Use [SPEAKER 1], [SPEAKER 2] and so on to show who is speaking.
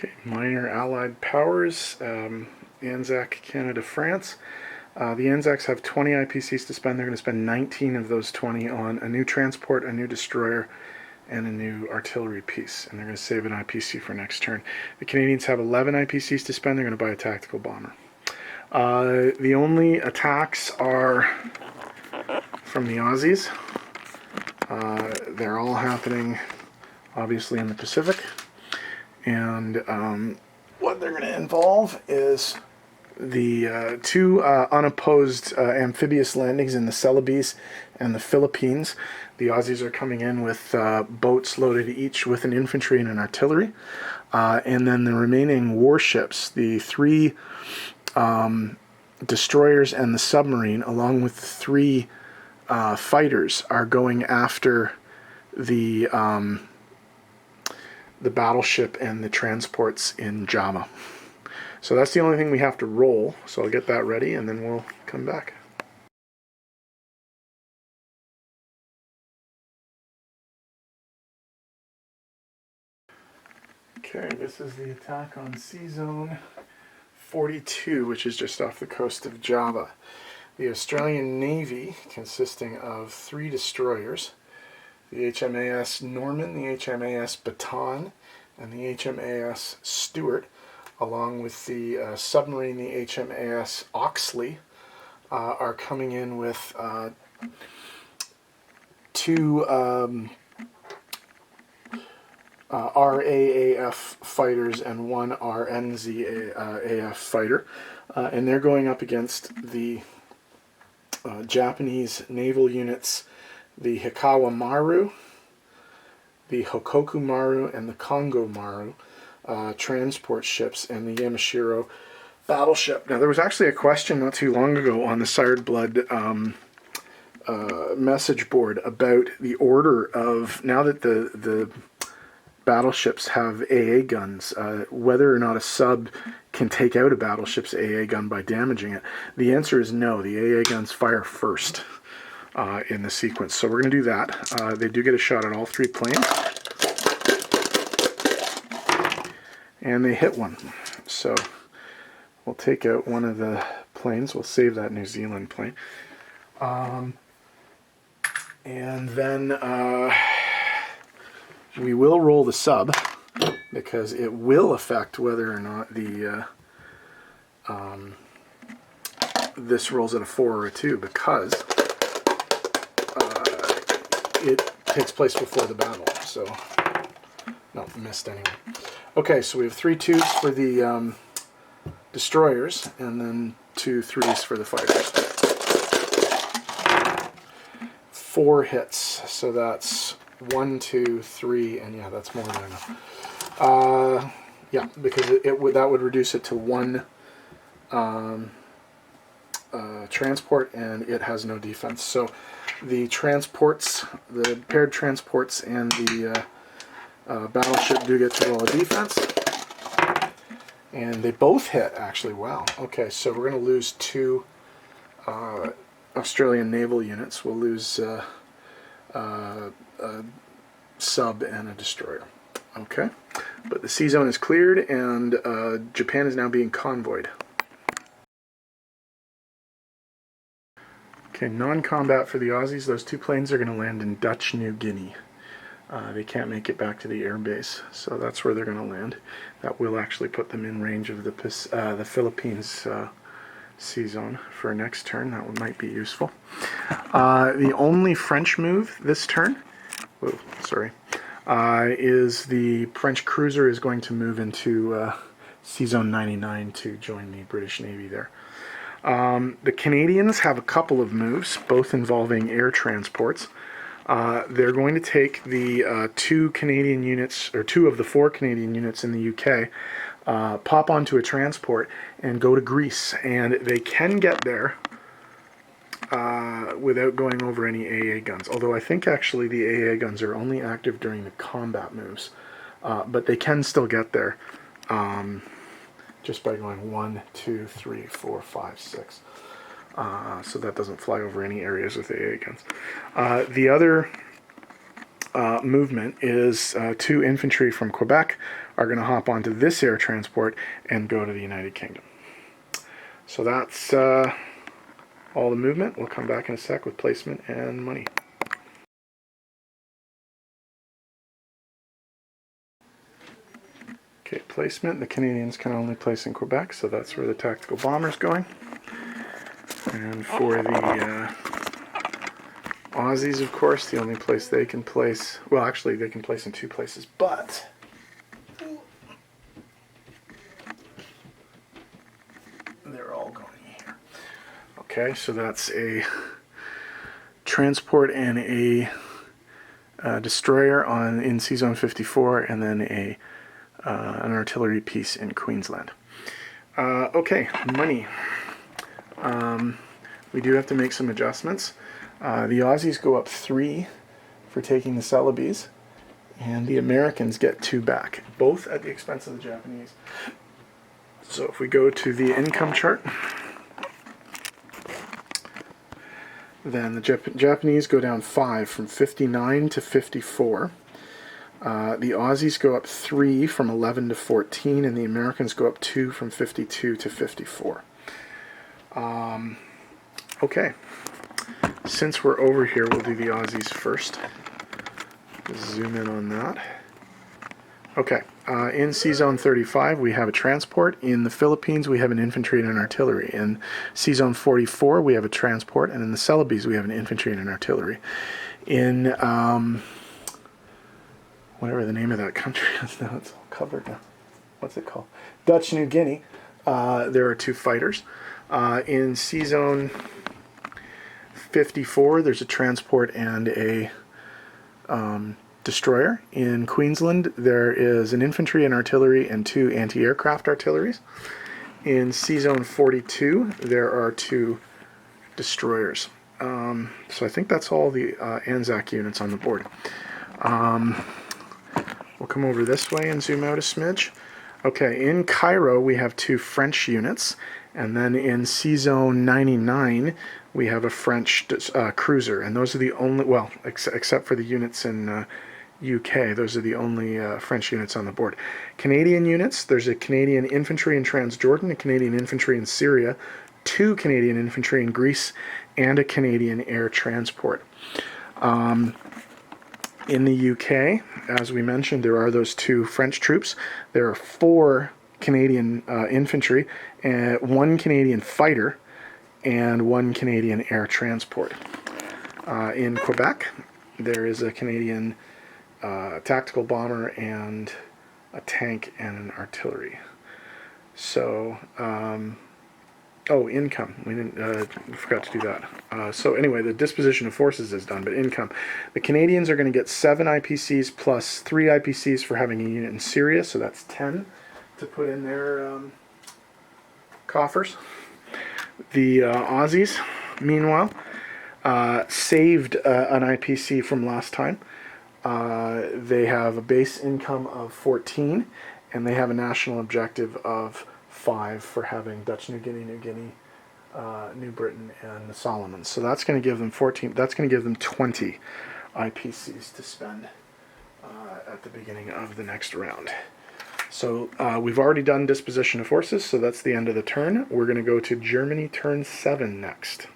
[SPEAKER 1] Okay, minor allied powers, ANZAC, Canada, France. The ANZACs have 20 IPCs to spend. They're going to spend 19 of those 20 on a new transport, a new destroyer, and a new artillery piece. And they're going to save an IPC for next turn. The Canadians have 11 IPCs to spend. They're going to buy a tactical bomber. The only attacks are from the Aussies. They're all happening, obviously, in the Pacific. And what they're going to involve is the two unopposed amphibious landings in the Celebes and the Philippines. The Aussies are coming in with boats loaded each with an infantry and an artillery. And then the remaining warships, the three destroyers and the submarine, along with the three fighters, are going after the battleship and the transports in Java. So that's the only thing we have to roll. So I'll get that ready and then we'll come back. Okay, this is the attack on Sea Zone 42, which is just off the coast of Java. The Australian Navy, consisting of 3 destroyers, the HMAS Norman, the HMAS Baton, and the HMAS Stewart, along with the submarine, the HMAS Oxley, are coming in with 2 RAAF fighters and 1 RNZAF fighter, and they're going up against the Japanese naval units, the Hikawa Maru, the Hokoku Maru, and the Kongo Maru transport ships, and the Yamashiro battleship. Now, there was actually a question not too long ago on the Sired Blood message board about the order of, now that the battleships have AA guns, whether or not a sub can take out a battleship's AA gun by damaging it. The answer is no. The AA guns fire first in the sequence. So we're going to do that. They do get a shot at all 3 planes. And they hit one. So we'll take out one of the planes. We'll save that New Zealand plane. And then we will roll the sub, because it will affect whether or not the this rolls at a 4 or a 2, because it takes place before the battle. So, no, missed anyway. Okay, so we have 3 2s for the destroyers, and then 2 3s for the fighters. 4 hits, so that's 1, 2, 3, and yeah, that's more than enough. Yeah, because that would reduce it to 1 transport, and it has no defense. So the transports, the paired transports, and the battleship do get to roll a defense, and they both hit, actually. Wow. Okay, so we're going to lose 2 Australian naval units. We'll lose a sub and a destroyer. Okay, but the sea zone is cleared, and Japan is now being convoyed. Okay, non-combat for the Aussies. Those 2 planes are going to land in Dutch New Guinea. They can't make it back to the air base, so that's where they're going to land. That will actually put them in range of the Philippines sea zone for next turn. That one might be useful. The only French move this turn, is the French cruiser is going to move into sea zone 99 to join the British Navy there. The Canadians have a couple of moves, both involving air transports. They're going to take the 2 Canadian units, or 2 of the 4 Canadian units in the UK, pop onto a transport and go to Greece, and they can get there without going over any AA guns. Although I think actually the AA guns are only active during the combat moves, but they can still get there just by going 1, 2, 3, 4, 5, 6. So that doesn't fly over any areas with AA guns. The other movement is 2 infantry from Quebec are going to hop onto this air transport and go to the United Kingdom. So that's all the movement. We'll come back in a sec with placement and money. Okay, placement. The Canadians can only place in Quebec, so that's where the tactical bomber's going. And for the Aussies, of course, the only place they can place, well, actually, they can place in 2 places, but they're all going here. Okay, so that's a transport and a destroyer in Sea Zone 54, and then an artillery piece in Queensland. Okay, money. We do have to make some adjustments. The Aussies go up 3 for taking the Celebes, and the Americans get 2 back, both at the expense of the Japanese. So if we go to the income chart, then the Japanese go down 5 from 59 to 54. The Aussies go up 3 from 11 to 14, and the Americans go up 2 from 52 to 54. Okay, since we're over here, we'll do the Aussies first. Zoom in on that. Okay, in Sea Zone 35, we have a transport. In the Philippines, we have an infantry and an artillery. In Sea Zone 44, we have a transport, and in the Celebes, we have an infantry and an artillery. In whatever the name of that country is now, it's all covered now. What's it called? Dutch New Guinea. There are 2 fighters. In Sea Zone 54, there's a transport and a destroyer. In Queensland, there is an infantry and artillery and 2 anti-aircraft artilleries. In Sea Zone 42, there are 2 destroyers. So I think that's all the ANZAC units on the board. We'll come over this way and zoom out a smidge. Okay, in Cairo, we have 2 French units. And then in Sea Zone 99, we have a French cruiser. And those are the only, well, except for the units in UK, those are the only French units on the board. Canadian units, there's a Canadian infantry in Transjordan, a Canadian infantry in Syria, 2 Canadian infantry in Greece, and a Canadian air transport. In the UK, as we mentioned, there are those 2 French troops. There are 4 Canadian infantry, and 1 Canadian fighter, and 1 Canadian air transport. In Quebec, there is a Canadian tactical bomber and a tank and an artillery. So, income. We forgot to do that. So anyway, the disposition of forces is done, but income. The Canadians are going to get 7 IPCs plus 3 IPCs for having a unit in Syria, so that's 10 to put in their coffers. The Aussies, meanwhile, saved an IPC from last time. They have a base income of 14, and they have a national objective of 5 for having Dutch New Guinea, New Britain, and the Solomons. So that's going to give them 14. That's going to give them 20 IPCs to spend at the beginning of the next round. So we've already done disposition of forces, so that's the end of the turn. We're going to go to Germany turn 7 next.